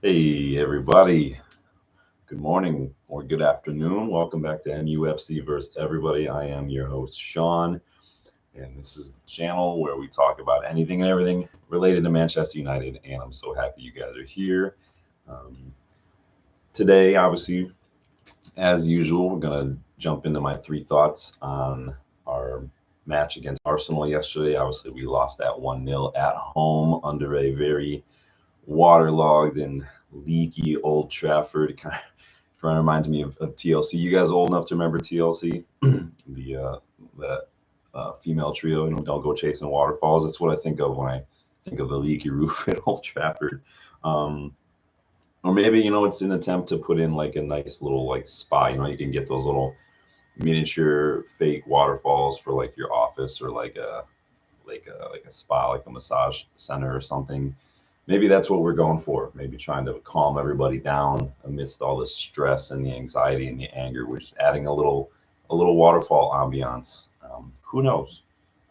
Hey everybody, good morning or good afternoon. Welcome back to MUFC versus everybody. I am your host Sean, and this is the channel where we talk about anything and everything related to Manchester United. And I'm so happy you guys are here. Um, Today, obviously, as usual, we're gonna jump into my three thoughts on our match against Arsenal yesterday. Obviously, we lost that 1-0 at home under a very waterlogged and leaky Old Trafford. It kind of reminds me of TLC. You guys old enough to remember TLC? The female trio, don't go chasing waterfalls. That's what I think of when I think of the leaky roof at Old Trafford. Um, or maybe it's an attempt to put in like a nice little like spa. You can get those little miniature fake waterfalls for like your office or like a spa, like a massage center or something. Maybe that's what we're going for. Maybe trying to calm everybody down amidst all the stress and the anxiety and the anger. We're just adding a little waterfall ambiance. Who knows?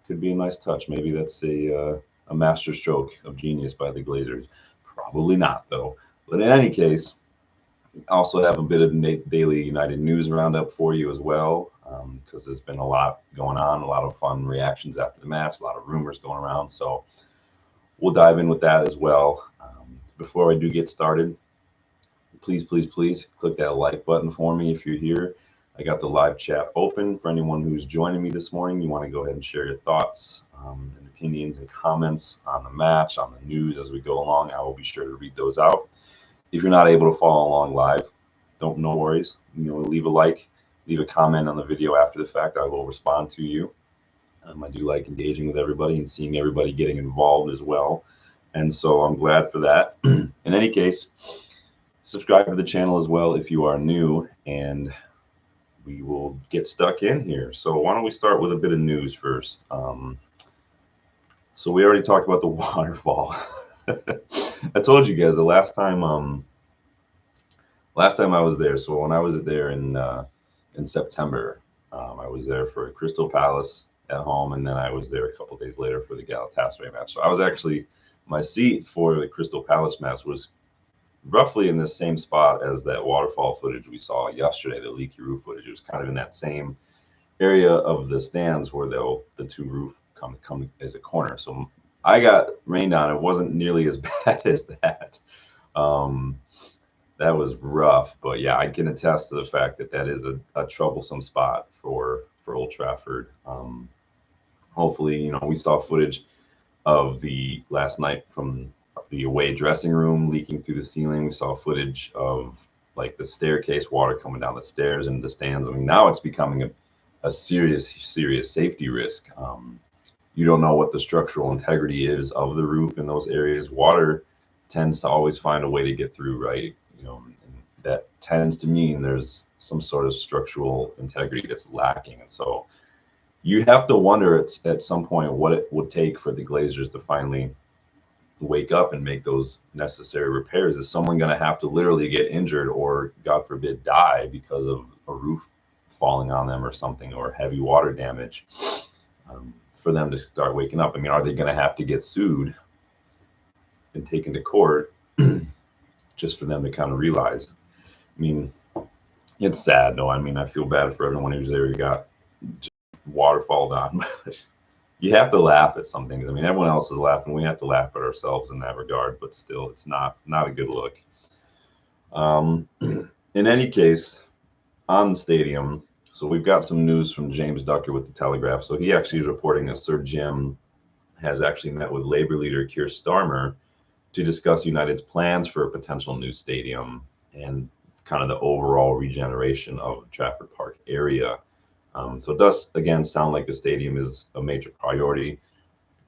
Could be a nice touch. Maybe that's a master stroke of genius by the Glazers. Probably not though. But in any case, also have a bit of daily United news roundup for you as well, because there's been a lot going on, a lot of fun reactions after the match, a lot of rumors going around. So we'll dive in with that as well. Before I do get started, please, please, please click that like button for me if you're here. I got the live chat open for anyone who's joining me this morning. You want to go ahead and share your thoughts and opinions and comments on the match, on the news as we go along. I will be sure to read those out. If you're not able to follow along live, no worries. Leave a like, leave a comment on the video after the fact. I will respond to you. I do like engaging with everybody and seeing everybody getting involved as well. And so I'm glad for that. In any case, subscribe to the channel as well if you are new, and we will get stuck in here. So why don't we start with a bit of news first? So we already talked about the waterfall. I told you guys the last time I was there. So when I was there in September, I was there for Crystal Palace at home, and then I was there a couple days later for the Galatasaray match. So I was actually my seat for the Crystal Palace match was roughly in the same spot as that waterfall footage we saw yesterday, the leaky roof footage. It was kind of in that same area of the stands where the two roof come as a corner. So I got rained on. It wasn't nearly as bad as that. Um, that was rough, but yeah, I can attest to the fact that that is a troublesome spot for Old Trafford. Hopefully, we saw footage of the last night from the away dressing room leaking through the ceiling. We saw footage of like the staircase, water coming down the stairs into the stands. I mean, now it's becoming a serious safety risk. You don't know what the structural integrity is of the roof in those areas. Water tends to always find a way to get through, right? And that tends to mean there's some sort of structural integrity that's lacking. And so you have to wonder at some point what it would take for the Glazers to finally wake up and make those necessary repairs. Is someone going to have to literally get injured or, God forbid, die because of a roof falling on them or something, or heavy water damage, for them to start waking up? I mean, are they going to have to get sued and taken to court just for them to kind of realize? I mean, it's sad, though. I mean, I feel bad for everyone who's there. You got waterfall on. You have to laugh at some things. I mean, everyone else is laughing. We have to laugh at ourselves in that regard, but still, it's not a good look. In any case, on the stadium, so we've got some news from James Ducker with the Telegraph. So he actually is reporting that Sir Jim has actually met with Labour leader Keir Starmer to discuss United's plans for a potential new stadium and kind of the overall regeneration of the Trafford Park area. So it does, again, sound like the stadium is a major priority,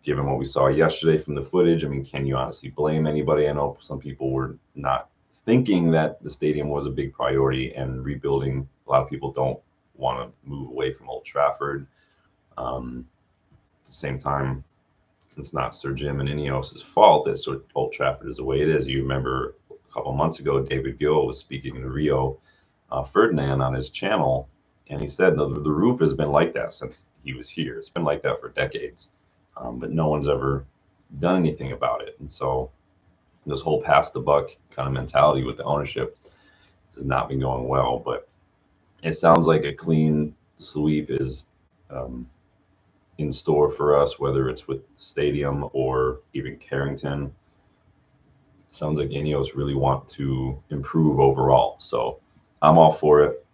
given what we saw yesterday from the footage. I mean, can you honestly blame anybody? I know some people were not thinking that the stadium was a big priority, and rebuilding, a lot of people don't want to move away from Old Trafford. At the same time, it's not Sir Jim and Ineos's fault that Old Trafford is the way it is. You remember a couple months ago, David Gill was speaking to Rio Ferdinand on his channel, and he said the roof has been like that since he was here. It's been like that for decades, but no one's ever done anything about it. And so this whole pass the buck kind of mentality with the ownership has not been going well. But it sounds like a clean sweep is um, in store for us, whether it's with the stadium or even Carrington. Sounds like Ineos really want to improve overall. So I'm all for it.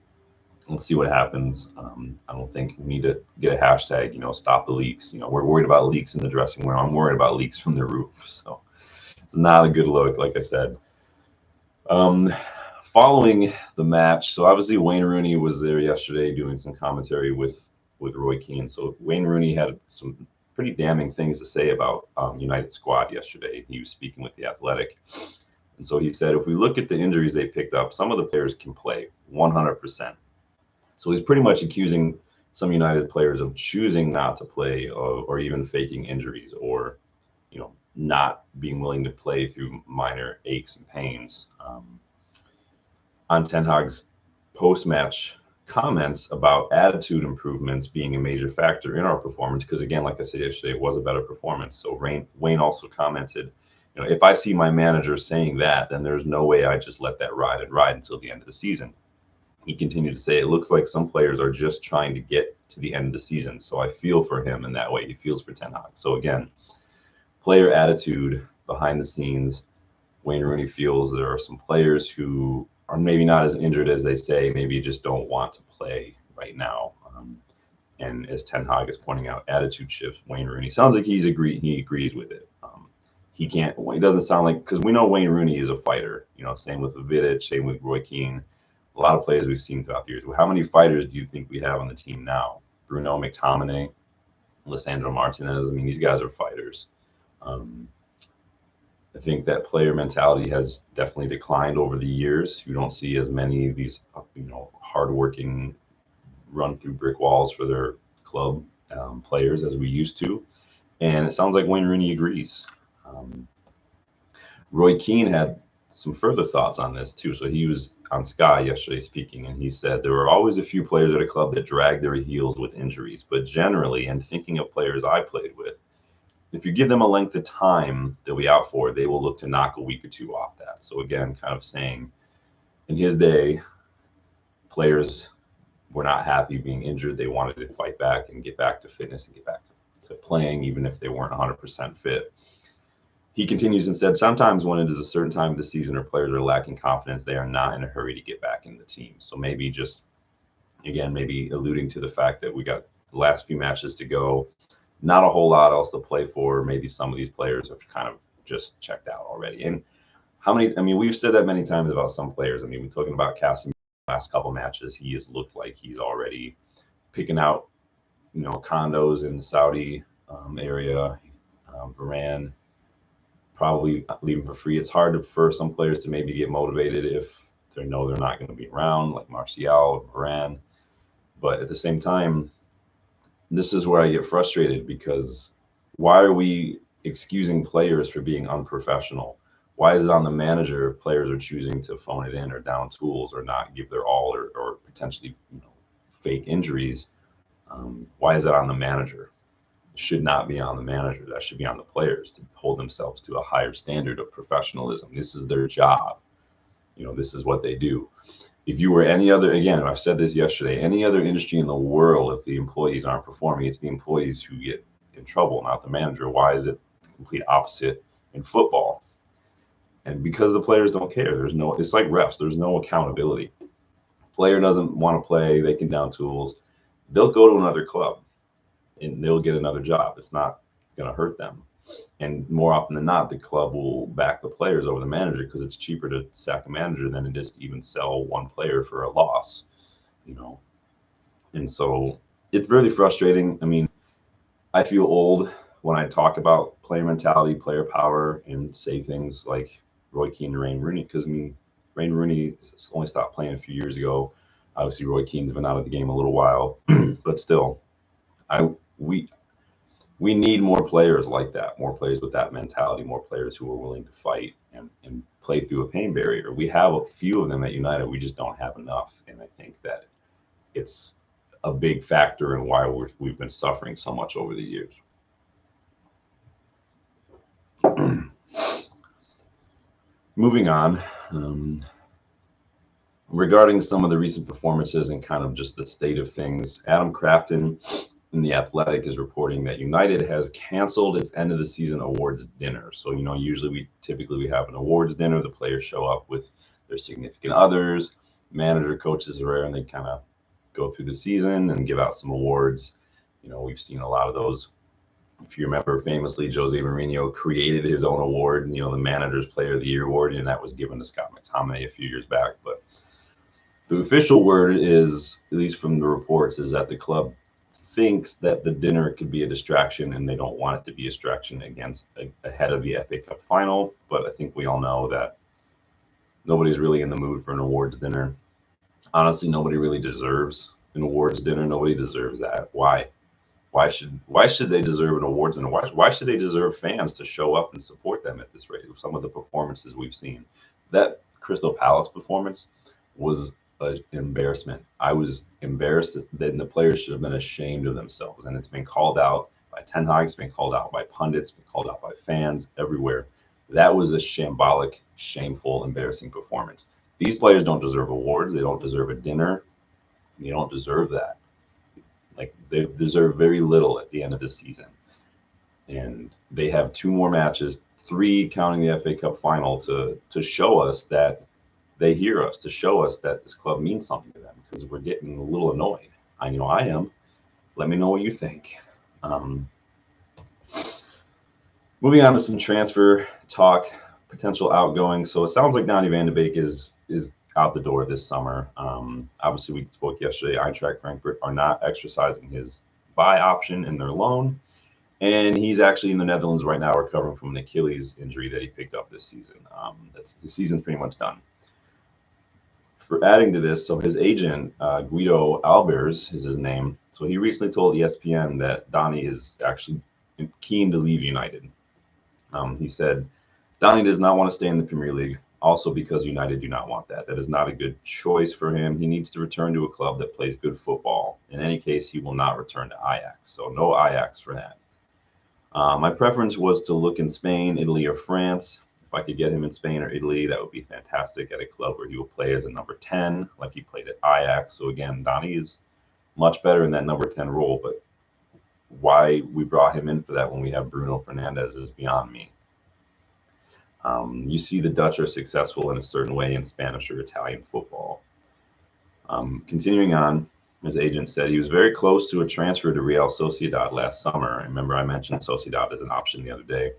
Let's see what happens. I don't think we need to get a hashtag, stop the leaks. We're worried about leaks in the dressing room. I'm worried about leaks from the roof. So it's not a good look, like I said. Um, Following the match, so obviously Wayne Rooney was there yesterday doing some commentary with Roy Keane. So Wayne Rooney had some pretty damning things to say about United squad yesterday. He was speaking with the Athletic, and so he said, if we look at the injuries they picked up, some of the players can play 100%. So he's pretty much accusing some United players of choosing not to play, or even faking injuries, or not being willing to play through minor aches and pains. On Ten Hag's post-match comments about attitude improvements being a major factor in our performance, because again, like I said yesterday, it was a better performance. So Wayne also commented, if I see my manager saying that, then there's no way I just let that ride until the end of the season. He continued to say, it looks like some players are just trying to get to the end of the season. So I feel for him in that way. He feels for Ten Hag. So again, player attitude behind the scenes. Wayne Rooney feels there are some players who are maybe not as injured as they say, maybe just don't want to play right now. And as Ten Hag is pointing out, attitude shifts. Wayne Rooney sounds like he agrees with it. He can't. It doesn't sound like, because we know Wayne Rooney is a fighter. Same with Vidic, same with Roy Keane. A lot of players we've seen throughout the years. How many fighters do you think we have on the team now? Bruno, McTominay, Lisandro Martinez. I mean, these guys are fighters. I think that player mentality has definitely declined over the years. You don't see as many of these, hardworking, run through brick walls for their club players as we used to. And it sounds like Wayne Rooney agrees. Roy Keane had some further thoughts on this too. So he was on Sky yesterday speaking, and he said there were always a few players at a club that drag their heels with injuries, but generally, and thinking of players I played with, if you give them a length of time they'll be out for, they will look to knock a week or two off that. So again, kind of saying, in his day, players were not happy being injured. They wanted to fight back and get back to fitness and get back to playing, even if they weren't 100% fit. He continues and said, sometimes when it is a certain time of the season or players are lacking confidence, they are not in a hurry to get back in the team. So maybe just, again, maybe alluding to the fact that we got the last few matches to go, not a whole lot else to play for. Maybe some of these players have kind of just checked out already. And how many, I mean, we've said that many times about some players. I mean, we're talking about Casemiro last couple matches. He has looked like he's already picking out, condos in the Saudi area. Varane probably leaving for free. It's hard for some players to maybe get motivated if they know they're not going to be around, like Martial, Varane. But at the same time, this is where I get frustrated, because why are we excusing players for being unprofessional? Why is it on the manager if players are choosing to phone it in or down tools or not give their all, or potentially fake injuries? Why is that on the manager? It should not be on the manager. That should be on the players to hold themselves to a higher standard of professionalism. This is their job. This is what they do. If you were any other, again, I've said this yesterday, any other industry in the world, if the employees aren't performing, it's the employees who get in trouble, not the manager. Why is it the complete opposite in football? And because the players don't care, it's like refs, there's no accountability. Player doesn't want to play, they can down tools, they'll go to another club and they'll get another job. It's not going to hurt them. And more often than not, the club will back the players over the manager, because it's cheaper to sack a manager than it is to even sell one player for a loss, And so it's really frustrating. I mean, I feel old when I talk about player mentality, player power, and say things like Roy Keane and Wayne Rooney, because Wayne Rooney only stopped playing a few years ago. Obviously, Roy Keane's been out of the game a little while, but still, we need more players like that, more players with that mentality, more players who are willing to fight and play through a pain barrier. We have a few of them at United. We just don't have enough. And I think that it's a big factor in why we've been suffering so much over the years. moving on, regarding some of the recent performances and kind of just the state of things, Adam Crafton in The Athletic is reporting that United has canceled its end of the season awards dinner. So, usually we have an awards dinner. The players show up with their significant others, manager, coaches are there, and they kind of go through the season and give out some awards. We've seen a lot of those. If you remember, famously, Jose Mourinho created his own award, the Manager's Player of the Year award, and that was given to Scott McTominay a few years back. But the official word is, at least from the reports, is that the club thinks that the dinner could be a distraction, and they don't want it to be a distraction ahead of the FA Cup final. But I think we all know that nobody's really in the mood for an awards dinner. Honestly, nobody really deserves an awards dinner. Nobody deserves that. Why? Why should they deserve an awards dinner? Why should they deserve fans to show up and support them at this rate? Some of the performances we've seen, that Crystal Palace performance was an embarrassment. I was embarrassed that the players should have been ashamed of themselves, and it's been called out by Ten Hag, it's been called out by pundits, been called out by fans everywhere. That was a shambolic, shameful, embarrassing performance. These players don't deserve awards. They don't deserve a dinner. They don't deserve that. Like, they deserve very little at the end of the season. And they have 2 more matches, 3 counting the FA Cup final, to show us that they hear us, to show us that this club means something to them, because we're getting a little annoyed. I know I am. Let me know what you think. Moving on to some transfer talk, potential outgoing. So it sounds like Donny van de Beek is out the door this summer. Obviously, we spoke yesterday. Eintracht Frankfurt are not exercising his buy option in their loan, and he's actually in the Netherlands right now, recovering from an Achilles injury that he picked up this season. His season's pretty much done. For adding to this, so his agent, Guido Albers is his name. So he recently told ESPN that Donny is actually keen to leave United. He said, Donny does not want to stay in the Premier League, also because United do not want that. That is not a good choice for him. He needs to return to a club that plays good football. In any case, he will not return to Ajax. So no Ajax for that. My preference was to look in Spain, Italy, or France. If I could get him in Spain or Italy, that would be fantastic, at a club where he will play as a number 10, like he played at Ajax. So again, Donny is much better in that number 10 role, but why we brought him in for that when we have Bruno Fernandes is beyond me. You see the Dutch are successful in a certain way in Spanish or Italian football. Continuing on, his agent said he was very close to a transfer to Real Sociedad last summer. Remember, I mentioned Sociedad as an option the other day.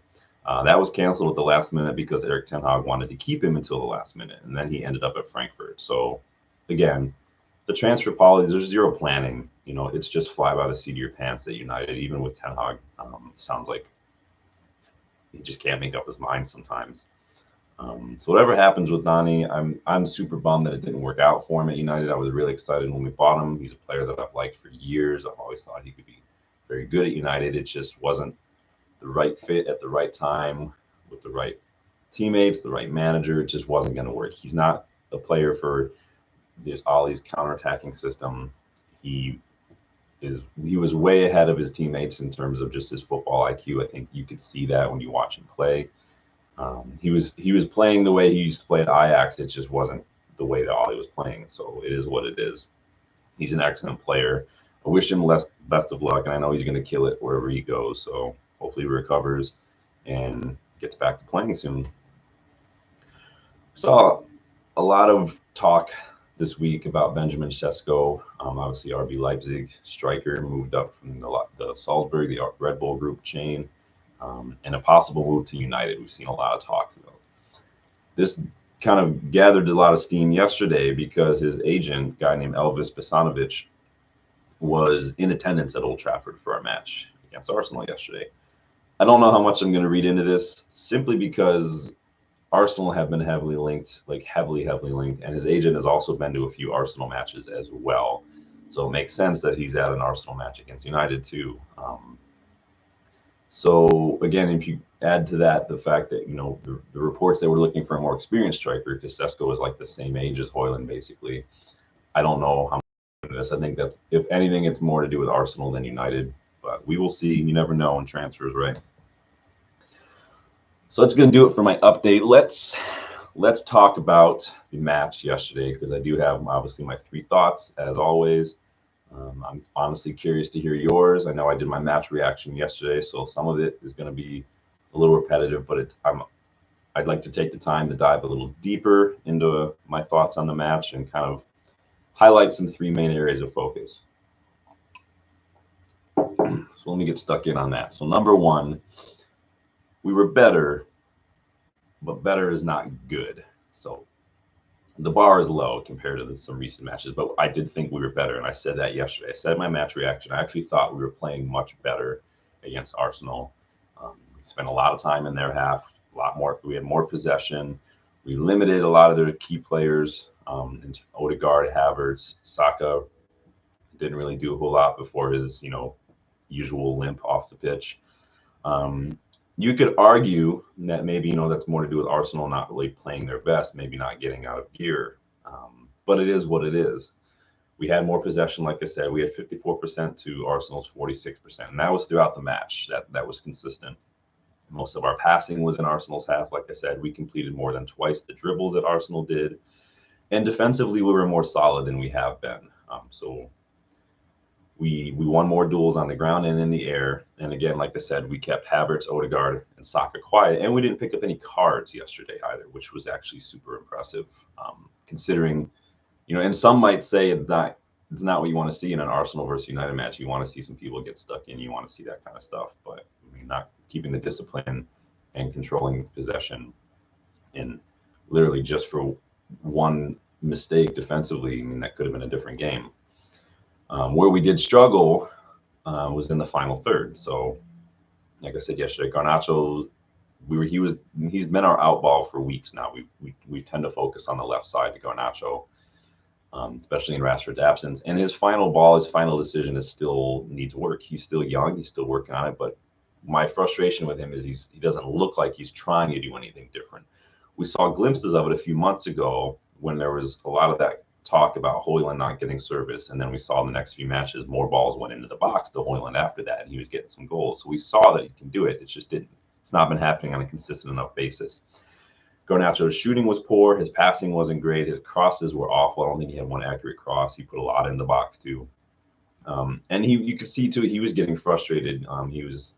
That was canceled at the last minute because Erik ten Hag wanted to keep him until the last minute, and then he ended up at Frankfurt. So, again, the transfer policy, there's zero planning. It's just fly by the seat of your pants at United. Even with ten Hag, sounds like he just can't make up his mind sometimes. So whatever happens with Donny, I'm super bummed that it didn't work out for him at United. I was really excited when we bought him. He's a player that I've liked for years. I've always thought he could be very good at United. It just wasn't the right fit at the right time with the right teammates, the right manager. It just wasn't going to work. He's not a player for this Ollie's counterattacking system. He was way ahead of his teammates in terms of just his football IQ. I think you could see that when you watch him play. He was playing the way he used to play at Ajax. It just wasn't the way that Ollie was playing. So it is what it is. He's an excellent player. I wish him best of luck, and I know he's going to kill it wherever he goes. So hopefully he recovers and gets back to playing soon. Saw a lot of talk this week about Benjamin Sesko. Obviously, RB Leipzig striker, moved up from the Salzburg, the Red Bull Group chain, and a possible move to United. We've seen a lot of talk about this. Kind of gathered a lot of steam yesterday because his agent, a guy named Elvis Besanovic, was in attendance at Old Trafford for our match against Arsenal yesterday. I don't know how much I'm going to read into this, simply because Arsenal have been heavily linked, and his agent has also been to a few Arsenal matches as well. So it makes sense that he's at an Arsenal match against United too. So again, if you add to that the fact that the reports that we're looking for a more experienced striker, because Sesko is like the same age as Højlund basically. I don't know how much of this. I think that if anything, it's more to do with Arsenal than United, but we will see. You never know in transfers, right? So that's going to do it for my update. Let's let's talk about the match yesterday because I do have obviously my three thoughts as always. I'm honestly curious to hear yours. I know I did my match reaction yesterday, so some of it is going to be a little repetitive, but I'd like to take the time to dive a little deeper into my thoughts on the match and kind of highlight some three main areas of focus. So let me get stuck in on that. So number one, we were better, but better is not good. So the bar is low compared to some recent matches, but I did think we were better, and I said that yesterday. I said in my match reaction, I actually thought we were playing much better against Arsenal. We spent a lot of time in their half, a lot more. We had more possession. We limited a lot of their key players. Odegaard, Havertz, Saka didn't really do a whole lot before his, usual limp off the pitch. You could argue that maybe, that's more to do with Arsenal not really playing their best, maybe not getting out of gear. But it is what it is. We had more possession, like I said. We had 54% to Arsenal's 46%. And that was throughout the match. That was consistent. Most of our passing was in Arsenal's half. Like I said, we completed more than twice the dribbles that Arsenal did. And defensively, we were more solid than we have been. So we won more duels on the ground and in the air. And again, like I said, we kept Havertz, Odegaard, and Saka quiet. And we didn't pick up any cards yesterday either, which was actually super impressive, considering, and some might say it's not what you want to see in an Arsenal versus United match. You want to see some people get stuck in. You want to see that kind of stuff. But I mean, not keeping the discipline and controlling possession, and literally just for one mistake defensively, I mean, that could have been a different game. Where we did struggle was in the final third. So, like I said yesterday, Garnacho, he's been our outball for weeks now. We tend to focus on the left side to Garnacho, especially in Rashford's absence. And his final ball, his final decision is still needs work. He's still young. He's still working on it. But my frustration with him is he doesn't look like he's trying to do anything different. We saw glimpses of it a few months ago when there was a lot of that talk about Højlund not getting service, and then we saw in the next few matches more balls went into the box to Højlund after that, and he was getting some goals. So we saw that he can do it. It's not been happening on a consistent enough basis. Garnacho's shooting was poor. His passing wasn't great. His crosses were awful. I don't think he had one accurate cross. He put a lot in the box too, and you could see too he was getting frustrated. He was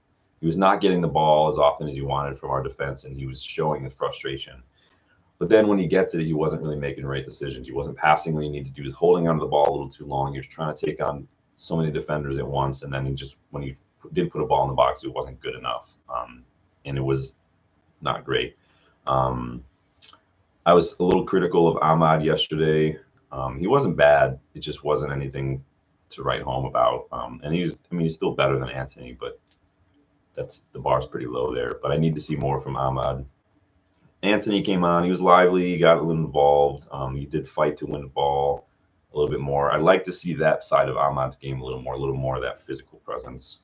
not getting the ball as often as he wanted from our defense, and he was showing the frustration. But then when he gets it, he wasn't really making the right decisions. He wasn't passing when he needed to. He was holding onto the ball a little too long. He was trying to take on so many defenders at once. And then when he did put a ball in the box, it wasn't good enough. And it was not great. I was a little critical of Ahmad yesterday. He wasn't bad. It just wasn't anything to write home about. And he's still better than Antony, but the bar's pretty low there. But I need to see more from Ahmad. Antony came on. He was lively. He got a little involved. He did fight to win the ball a little bit more. I'd like to see that side of Ahmad's game a little more of that physical presence.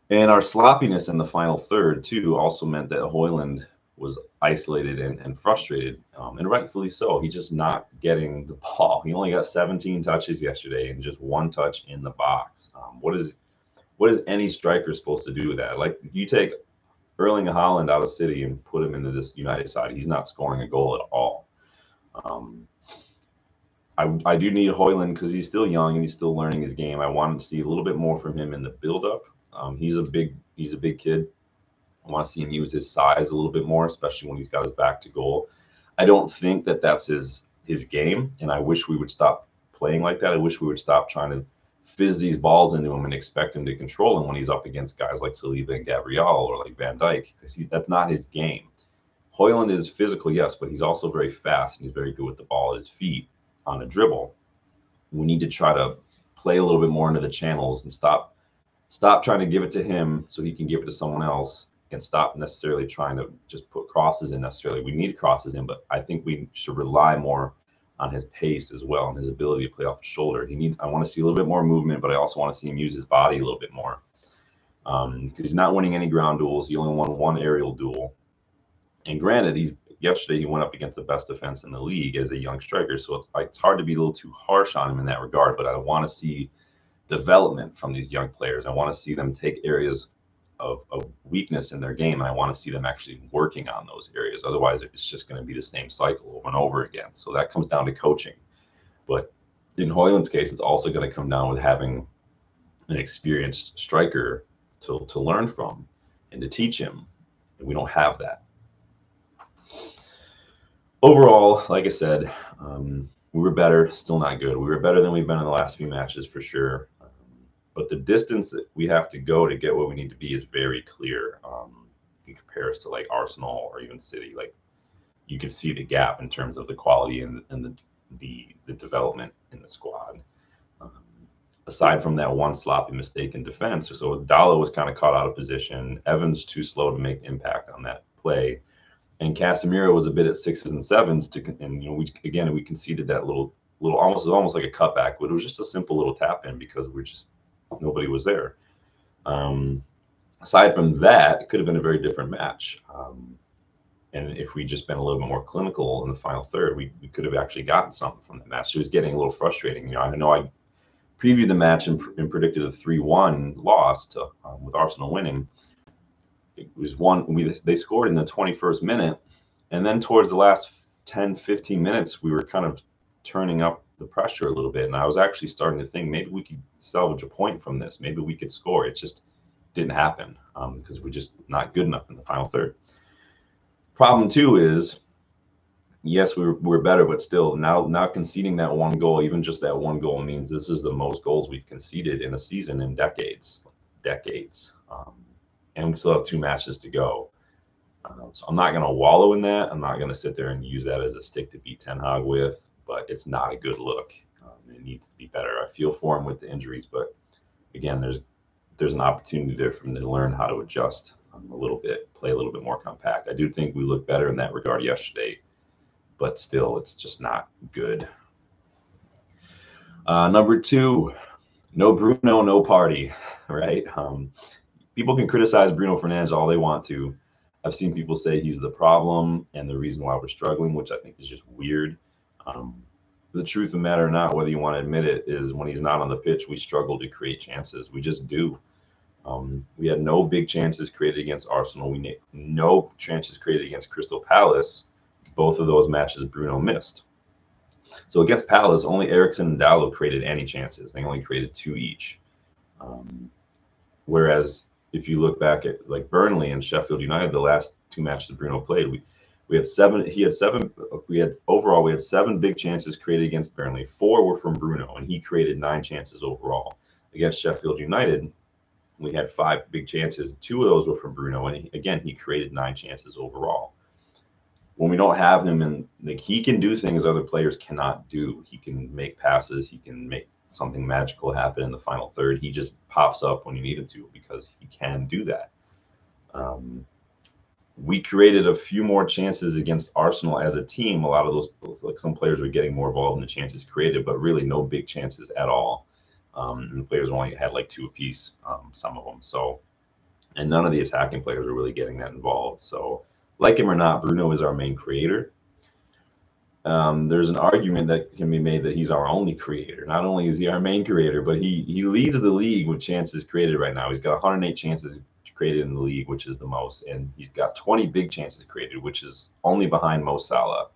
And our sloppiness in the final third, too, also meant that Højlund was isolated and frustrated, and rightfully so. He's just not getting the ball. He only got 17 touches yesterday and just one touch in the box. What is any striker supposed to do with that? Like, you take Erling Haaland out of City and put him into this United side, he's not scoring a goal at all. I do need Højlund because he's still young and he's still learning his game. I want to see a little bit more from him in the build-up. He's a big kid. I want to see him use his size a little bit more, especially when he's got his back to goal. I don't think that that's his game, and I wish we would stop playing like that. I wish we would stop trying to fizz these balls into him and expect him to control him when he's up against guys like Saliba and Gabriel or like Van Dijk, because that's not his game. Højlund is physical, yes, but he's also very fast and he's very good with the ball at his feet on a dribble. We need to try to play a little bit more into the channels and stop trying to give it to him so he can give it to someone else, and stop necessarily trying to just put crosses in necessarily. We need crosses in, but I think we should rely more on his pace as well and his ability to play off the shoulder. I want to see a little bit more movement, but I also want to see him use his body a little bit more. Because he's not winning any ground duels. He only won one aerial duel. And granted, yesterday he went up against the best defense in the league as a young striker, so it's hard to be a little too harsh on him in that regard, but I want to see development from these young players. I want to see them take areas of weakness in their game, and I want to see them actually working on those areas. Otherwise, it's just going to be the same cycle over and over again. So that comes down to coaching. But in Hoyland's case, it's also going to come down with having an experienced striker to learn from and to teach him. And we don't have that. Overall, like I said, we were better, still not good. We were better than we've been in the last few matches for sure. But the distance that we have to go to get what we need to be is very clear. In comparison to like Arsenal or even City, like you can see the gap in terms of the quality and the development in the squad. Aside from that one sloppy mistake in defense, so Dalla was kind of caught out of position. Evans too slow to make impact on that play, and Casemiro was a bit at 6s and 7s and we conceded that little almost like a cutback, but it was just a simple little tap in because nobody was there. Aside from that, it could have been a very different match. And if we just been a little bit more clinical in the final third, we could have actually gotten something from that match. It was getting a little frustrating. I know I previewed the match and predicted a 3-1 loss with Arsenal winning. It was they scored in the 21st minute, and then towards the last 10-15 minutes, we were kind of turning up the pressure a little bit, and I was actually starting to think maybe we could salvage a point from this. Maybe we could score. It just didn't happen because we're just not good enough in the final third. Problem too is, yes, we're better, but still now conceding that one goal, even just that one goal, means this is the most goals we've conceded in a season in decades. And we still have 2 matches to go. So I'm not going to wallow in that. I'm not going to sit there and use that as a stick to beat Ten Hag with, but it's not a good look. It needs to be better. I feel for him with the injuries, but again, there's an opportunity there for him to learn how to adjust a little bit, play a little bit more compact. I do think we looked better in that regard yesterday, but still, it's just not good. Number 2, no Bruno, no party, right? People can criticize Bruno Fernandes all they want to. I've seen people say he's the problem and the reason why we're struggling, which I think is just weird. The truth of the matter or not, whether you want to admit it, is when he's not on the pitch, we struggle to create chances. We just do. We had no big chances created against Arsenal. We made no chances created against Crystal Palace. Both of those matches Bruno missed. So against Palace, only Eriksen and Dalot created any chances. They only created 2 each. Whereas if you look back at like Burnley and Sheffield United, the last 2 matches Bruno played, we had 7. He had 7. We had 7 big chances created against Burnley. 4 were from Bruno, and he created 9 chances overall. Against Sheffield United, we had 5 big chances. 2 of those were from Bruno, and he created 9 chances overall. When we don't have him, and like he can do things other players cannot do. He can make passes. He can make something magical happen in the final third. He just pops up when you need him to because he can do that. We created a few more chances against Arsenal as a team. A lot of those, like some players were getting more involved in the chances created, but really no big chances at all. And the players only had like 2 apiece, some of them. So, and none of the attacking players were really getting that involved. So, like him or not, Bruno is our main creator. There's an argument that can be made that he's our only creator. Not only is he our main creator, but he leads the league with chances created right now. He's got 108 chances created in the league, which is the most, and he's got 20 big chances created, which is only behind Mo Salah.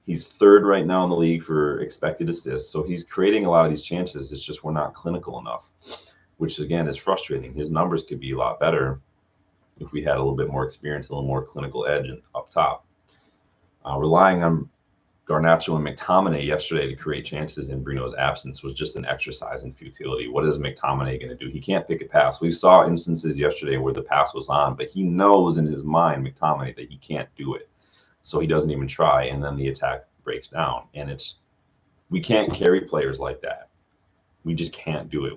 He's 3rd right now in the league for expected assists, so he's creating a lot of these chances. It's just we're not clinical enough, which again is frustrating. His numbers could be a lot better if we had a little bit more experience, a little more clinical edge up top. Relying on Garnacho and McTominay yesterday to create chances in Bruno's absence was just an exercise in futility. What is McTominay going to do? He can't pick a pass. We saw instances yesterday where the pass was on, but he knows in his mind, McTominay, that he can't do it. So he doesn't even try, and then the attack breaks down. And we can't carry players like that. We just can't do it.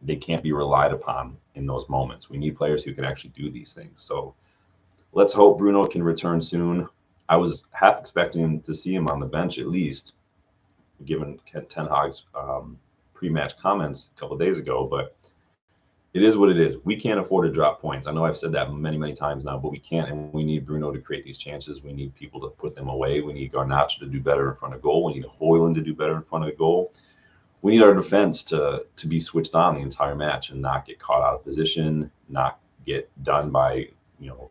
They can't be relied upon in those moments. We need players who can actually do these things. So let's hope Bruno can return soon. I was half expecting to see him on the bench at least, given Ten Hag's pre-match comments a couple of days ago, but it is what it is. We can't afford to drop points. I know I've said that many, many times now, but we can't, and we need Bruno to create these chances. We need people to put them away. We need Garnacho to do better in front of goal. We need Højlund to do better in front of the goal. We need our defense to be switched on the entire match and not get caught out of position, not get done by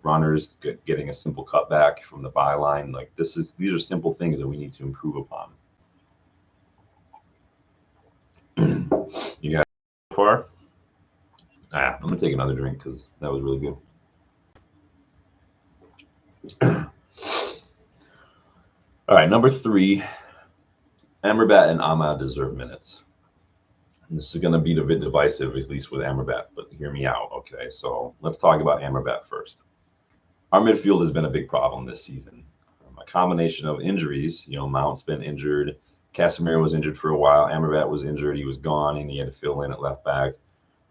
runners getting a simple cutback from the byline. Like these are simple things that we need to improve upon. You guys so far? I'm gonna take another drink because that was really good. All right, number 3, Amrabat and Ahmad deserve minutes. And this is going to be a bit divisive, at least with Amrabat, but hear me out. Okay, so let's talk about Amrabat first. Our midfield has been a big problem this season. A combination of injuries. Mount's been injured. Casemiro was injured for a while. Amrabat was injured. He was gone, and he had to fill in at left back.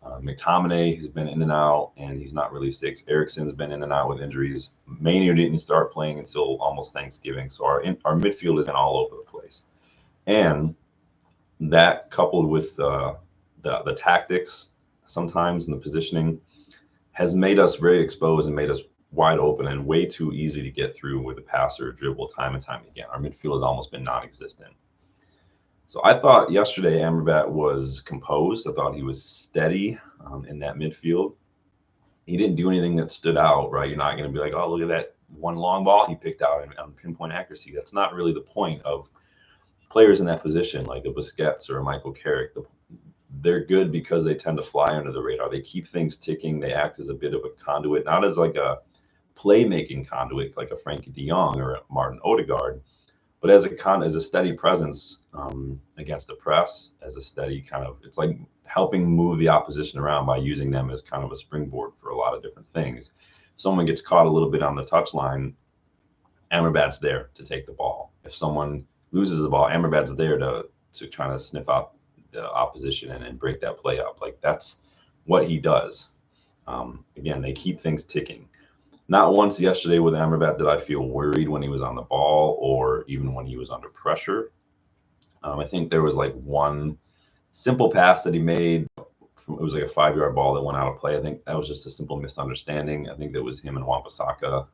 McTominay has been in and out, and he's not really six. Eriksen's been in and out with injuries. Mainu didn't start playing until almost Thanksgiving. So our midfield has been all over the place. And that coupled with the tactics sometimes and the positioning has made us very exposed and made us wide open and way too easy to get through with a pass or a dribble time and time again. Our midfield has almost been non-existent. So I thought yesterday Amrabat was composed. I thought he was steady in that midfield. He didn't do anything that stood out, right? You're not going to be like, oh, look at that one long ball he picked out on pinpoint accuracy. That's not really the point of players in that position, like a Busquets or a Michael Carrick. They're good because they tend to fly under the radar. They keep things ticking. They act as a bit of a conduit, not as like a playmaking conduit like a Frankie de Jong or a Martin Odegaard, but as a steady presence against the press, as a steady it's like helping move the opposition around by using them as kind of a springboard for a lot of different things. If someone gets caught a little bit on the touchline, Amrabat's there to take the ball. If someone loses the ball, Amrabat's there to try to sniff out the opposition and break that play up. Like that's what he does. Again, they keep things ticking. Not once yesterday with Amrabat did I feel worried when he was on the ball or even when he was under pressure. I think there was like one simple pass that he made. It was like a 5-yard ball that went out of play. I think that was just a simple misunderstanding. I think that was him and Wan-Bissaka,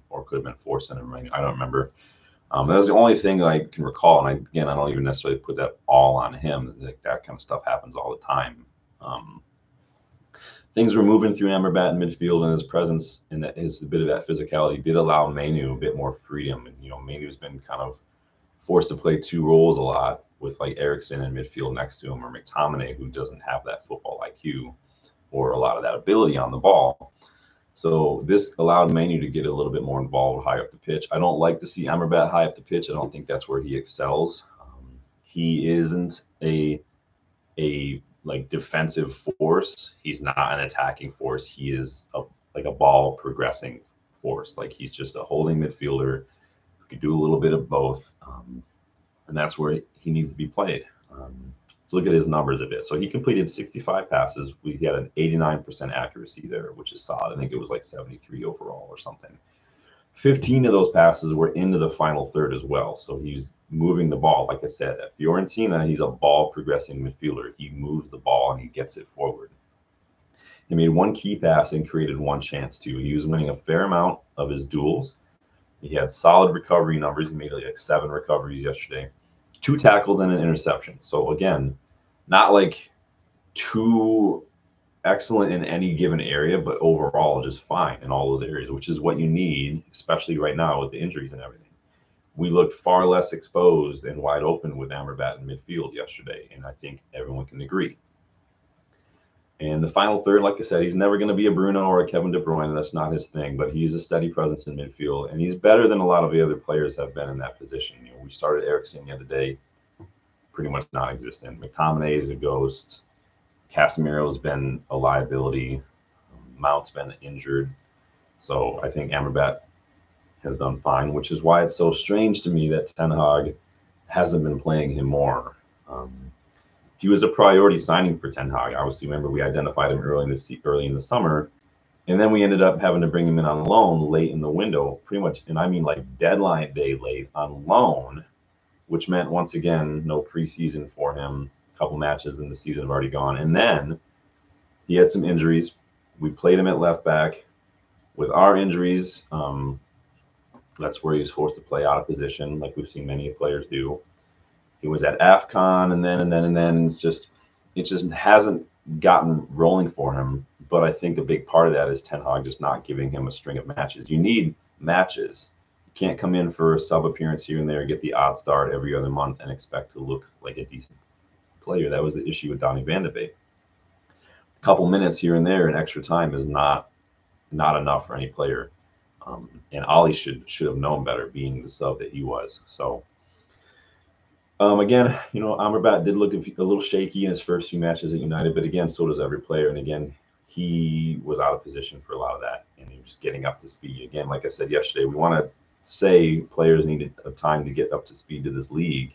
or could have been Forson and Mourinho. I don't remember. That was the only thing that I can recall. And I don't even necessarily put that all on him. Like that kind of stuff happens all the time. Things were moving through Amrabat in midfield, and his presence and his bit of that physicality did allow Mainu a bit more freedom. And Mainu's been kind of forced to play 2 roles a lot with like Eriksen in midfield next to him, or McTominay, who doesn't have that football IQ or a lot of that ability on the ball. So this allowed Mainu to get a little bit more involved high up the pitch. I don't like to see Amrabat high up the pitch. I don't think that's where he excels. He isn't a like defensive force. He's not an attacking force. He is like a ball progressing force. Like he's just a holding midfielder who can do a little bit of both. And that's where he needs to be played. So look at his numbers a bit. So he completed 65 passes. We had an 89% accuracy there, which is solid. I think it was like 73 overall or something. 15 of those passes were into the final third as well. So he's moving the ball. Like I said, at Fiorentina, he's a ball progressing midfielder. He moves the ball and he gets it forward. He made 1 key pass and created 1 chance too. He was winning a fair amount of his duels. He had solid recovery numbers. He made like 7 recoveries yesterday, 2 tackles and an interception. So again, not like too excellent in any given area, but overall just fine in all those areas, which is what you need, especially right now with the injuries and everything. We looked far less exposed and wide open with Amrabat in midfield yesterday, and I think everyone can agree. And the final third, like I said, he's never going to be a Bruno or a Kevin De Bruyne. That's not his thing, but he's a steady presence in midfield, and he's better than a lot of the other players have been in that position. We started Eriksen the other day, pretty much non-existent. McTominay is a ghost. Casemiro's been a liability. Mount's been injured. So I think Amrabat has done fine, which is why it's so strange to me that Ten Hag hasn't been playing him more. He was a priority signing for Ten Hag. Obviously, remember we identified him early in the summer, and then we ended up having to bring him in on loan late in the window, pretty much, and I mean like deadline day late on loan, which meant once again no preseason for him. A couple matches in the season have already gone, and then he had some injuries. We played him at left back. With our injuries, that's where he was forced to play out of position, like we've seen many players do. He was at AFCON, and then it just hasn't gotten rolling for him. But I think a big part of that is Ten Hag just not giving him a string of matches. You need matches. You can't come in for a sub appearance here and there, get the odd start every other month, and expect to look like a decent player. That was the issue with Donny van de Beek. A couple minutes here and there in extra time is not enough for any player. And Ollie should have known better, being the sub that he was. So again, Amrabat did look a little shaky in his first few matches at United, but again, so does every player. And again, he was out of position for a lot of that, and he was just getting up to speed. Again, like I said yesterday, we want to say players need a time to get up to speed to this league,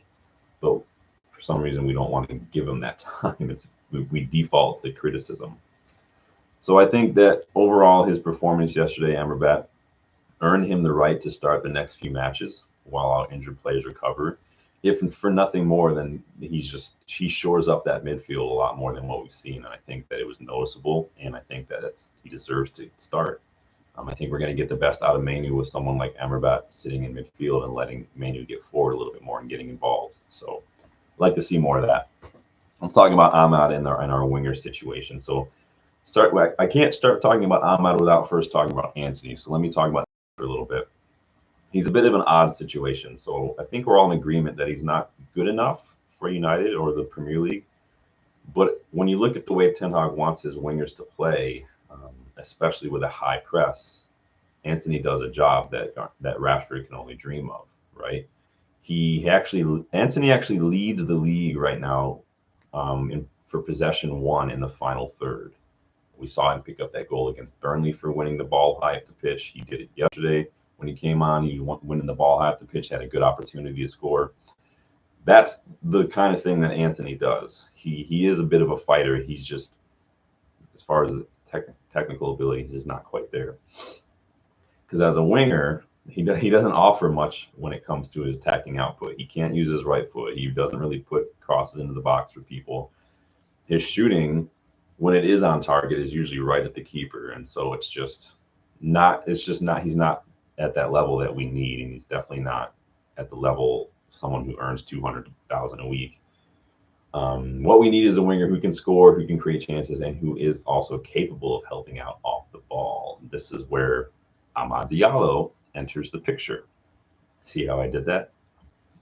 but for some reason we don't want to give them that time. We default to criticism. So I think that overall his performance yesterday, Amrabat, earned him the right to start the next few matches while our injured players recover. If for nothing more than he shores up that midfield a lot more than what we've seen. And I think that it was noticeable, and I think that he deserves to start. I think we're going to get the best out of Manu with someone like Amrabat sitting in midfield and letting Manu get forward a little bit more and getting involved. So I'd like to see more of that. I'm talking about Ahmad in our winger situation. So I can't start talking about Ahmad without first talking about Antony. So let me talk about that for a little bit. He's a bit of an odd situation. So I think we're all in agreement that he's not good enough for United or the Premier League. But when you look at the way Ten Hag wants his wingers to play, especially with a high press, Antony does a job that Rashford can only dream of, right? Antony actually leads the league right now for possession won in the final third. We saw him pick up that goal against Burnley for winning the ball high up the pitch. He did it yesterday. When he came on, he winning the ball high up the pitch, had a good opportunity to score. That's the kind of thing that Antony does. He is a bit of a fighter. He's just, as far as the technical ability, he's just not quite there. Because as a winger, he doesn't offer much when it comes to his attacking output. He can't use his right foot. He doesn't really put crosses into the box for people. His shooting, when it is on target, is usually right at the keeper, and so he's not at that level that we need, and he's definitely not at the level of someone who earns $200,000 a week. What we need is a winger who can score, who can create chances, and who is also capable of helping out off the ball. This is where Amad Diallo enters the picture. See how I did that?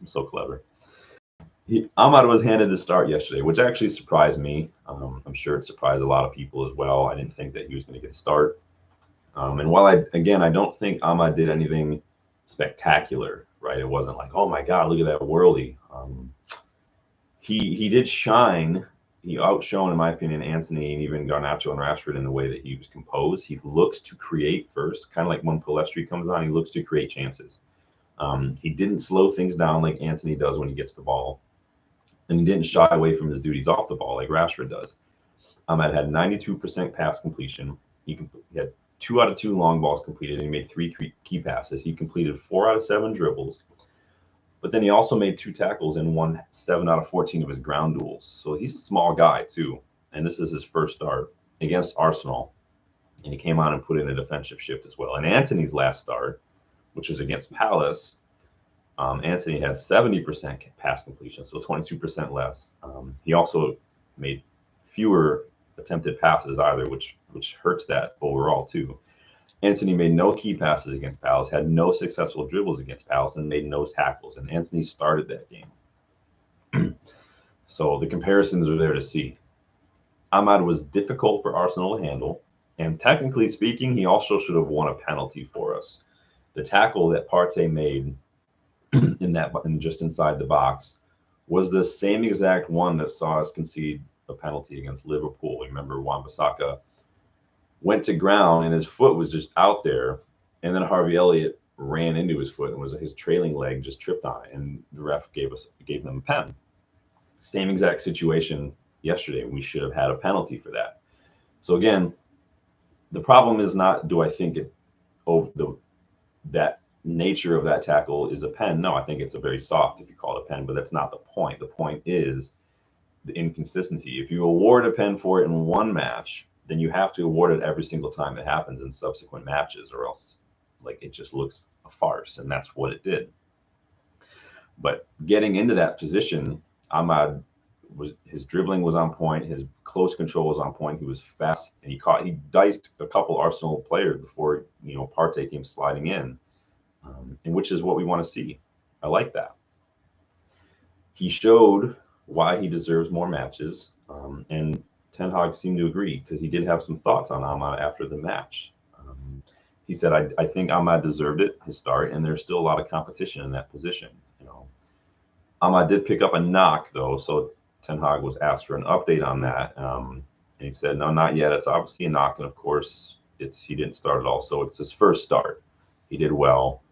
I'm so clever. Amad was handed the start yesterday, which actually surprised me. I'm sure it surprised a lot of people as well. I didn't think that he was going to get a start. And while I don't think Amad did anything spectacular, right? It wasn't like, oh my God, look at that whirly. He did shine. He outshone, in my opinion, Antony and even Garnacho and Rashford in the way that he was composed. He looks to create first, kind of like when Pellistri comes on, he looks to create chances. He didn't slow things down like Antony does when he gets the ball. And he didn't shy away from his duties off the ball like Rashford does. Ahmad had 92% pass completion. He had 2 out of 2 long balls completed, and he made 3 key passes. He completed 4 out of 7 dribbles. But then he also made 2 tackles and won 7 out of 14 of his ground duels. So he's a small guy too. And this is his first start against Arsenal. And he came on and put in a defensive shift as well. And Antony's last start, which was against Palace, Antony had 70% pass completion, so 22% less. He also made fewer attempted passes either, which hurts that overall too. Antony made no key passes against Palace, had no successful dribbles against Palace, and made no tackles. And Antony started that game. So the comparisons are there to see. Ahmad was difficult for Arsenal to handle, and technically speaking, he also should have won a penalty for us. The tackle that Partey made just inside the box was the same exact one that saw us concede a penalty against Liverpool. Remember, Wan-Bissaka went to ground and his foot was just out there, and then Harvey Elliott ran into his foot and his trailing leg just tripped on it, and the ref gave them a pen. Same exact situation yesterday. We should have had a penalty for that. So again, the problem is not, do I think that nature of that tackle is a pen? No, I think it's a very soft, if you call it a pen, but that's not the point. The point is the inconsistency. If you award a pen for it in one match, then you have to award it every single time it happens in subsequent matches, or else it just looks a farce, and that's what it did. But getting into that position, Ahmad his dribbling was on point, his close control was on point. He was fast, and he diced a couple Arsenal players before Partey came sliding in, and which is what we want to see. I like that. He showed why he deserves more matches, and Ten Hag seemed to agree because he did have some thoughts on Ahmad after the match. He said, I think Ahmad deserved it, his start, and there's still a lot of competition in that position. Ahmad did pick up a knock, though, so Ten Hag was asked for an update on that. And he said, no, not yet. It's obviously a knock, and of course, he didn't start at all, so it's his first start. He did well,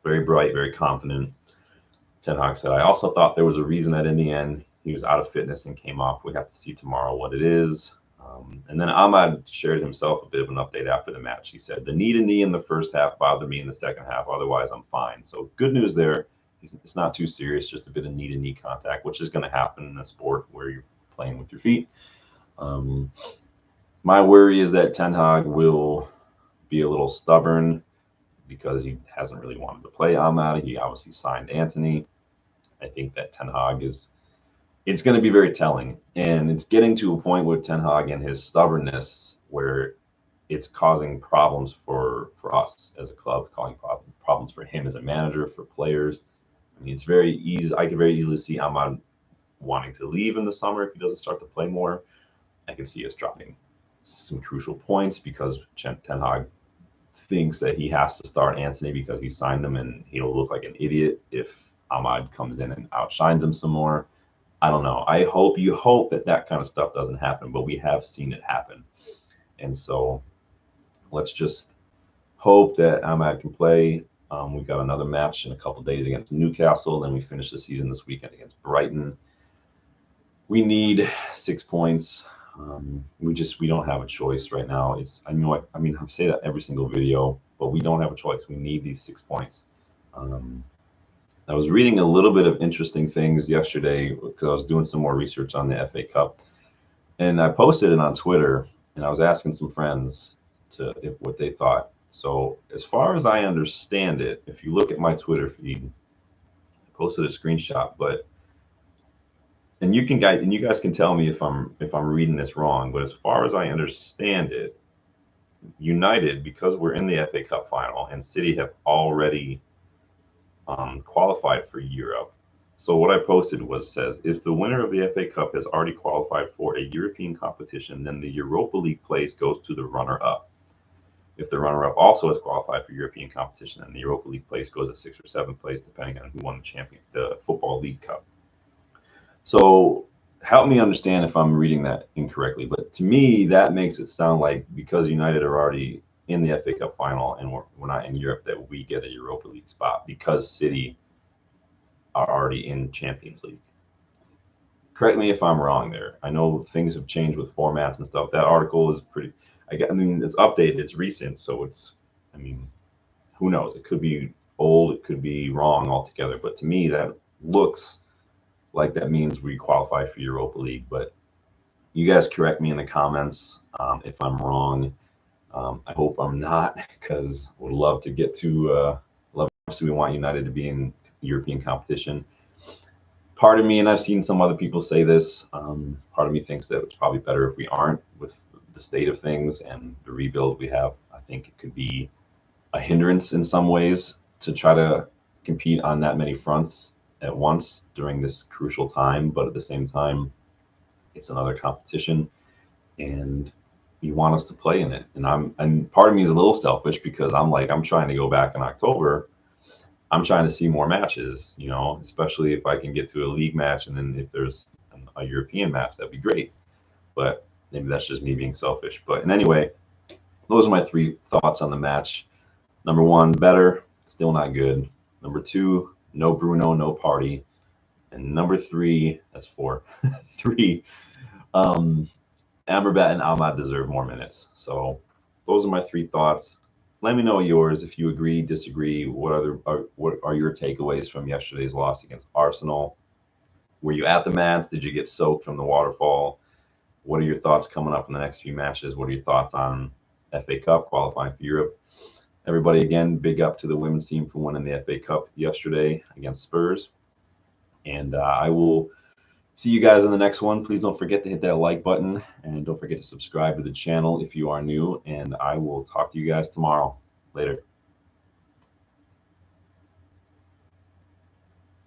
very bright, very confident. Ten Hag said, I also thought there was a reason that in the end he was out of fitness and came off. We have to see tomorrow what it is. And then Ahmad shared himself a bit of an update after the match. He said, the knee in the first half bothered me in the second half. Otherwise, I'm fine. So good news there. It's not too serious, just a bit of knee-to-knee contact, which is going to happen in a sport where you're playing with your feet. My worry is that Ten Hag will be a little stubborn because he hasn't really wanted to play Ahmad. He obviously signed Antony. I think that Ten Hag it's going to be very telling. And it's getting to a point with Ten Hag and his stubbornness where it's causing problems for us as a club, causing problems for him as a manager, for players. I mean, it's very easy. I can very easily see Ahmad wanting to leave in the summer if he doesn't start to play more. I can see us dropping some crucial points because Ten Hag thinks that he has to start Antony because he signed him, and he'll look like an idiot if Ahmad comes in and outshines him some more. I don't know. You hope that kind of stuff doesn't happen, but we have seen it happen. And so let's just hope that Ahmad can play. We've got another match in a couple days against Newcastle. Then we finish the season this weekend against Brighton. We need 6 points. We don't have a choice right now. I say that every single video, but we don't have a choice. We need these 6 points. I was reading a little bit of interesting things yesterday because I was doing some more research on the FA Cup, and I posted it on Twitter, and I was asking some friends what they thought. So as far as I understand it, if you look at my Twitter feed, I posted a screenshot, and you guys can tell me if I'm reading this wrong, but as far as I understand it, United, because we're in the FA Cup final and City have already qualified for Europe. So what I posted says, if the winner of the FA Cup has already qualified for a European competition, then the Europa League place goes to the runner-up. If the runner-up also has qualified for European competition, then the Europa League place goes to 6th or 7th place, depending on who won the Football League Cup. So help me understand if I'm reading that incorrectly, but to me, that makes it sound like because United are already in the FA Cup final and we're not in Europe, that we get a Europa League spot because City are already in Champions League. Correct me if I'm wrong there. I know things have changed with formats and stuff. That article is it's updated, it's recent, so who knows? It could be old, it could be wrong altogether, but to me, that looks like that means we qualify for Europa League. But you guys correct me in the comments if I'm wrong. I hope I'm not, because would love to get to obviously we want United to be in European competition. Part of me, and I've seen some other people say this, part of me thinks that it's probably better if we aren't with the state of things and the rebuild we have. I think it could be a hindrance in some ways to try to compete on that many fronts at once during this crucial time, but at the same time, it's another competition, and you want us to play in it. And part of me is a little selfish because I'm trying to go back in October. I'm trying to see more matches, especially if I can get to a league match, and then if there's a European match, that'd be great. But maybe that's just me being selfish. But anyway, those are my 3 thoughts on the match. Number 1, better, still not good. Number 2, no Bruno, no Partey. And number 3, that's 4. 3, Amrabat and Ahmad deserve more minutes. So those are my 3 thoughts. Let me know yours if you agree, disagree. What are your takeaways from yesterday's loss against Arsenal? Were you at the match? Did you get soaked from the waterfall? What are your thoughts coming up in the next few matches? What are your thoughts on FA Cup qualifying for Europe? Everybody, again, big up to the women's team for winning the FA Cup yesterday against Spurs. And I will see you guys in the next one. Please don't forget to hit that like button, and don't forget to subscribe to the channel if you are new, and I will talk to you guys tomorrow. Later.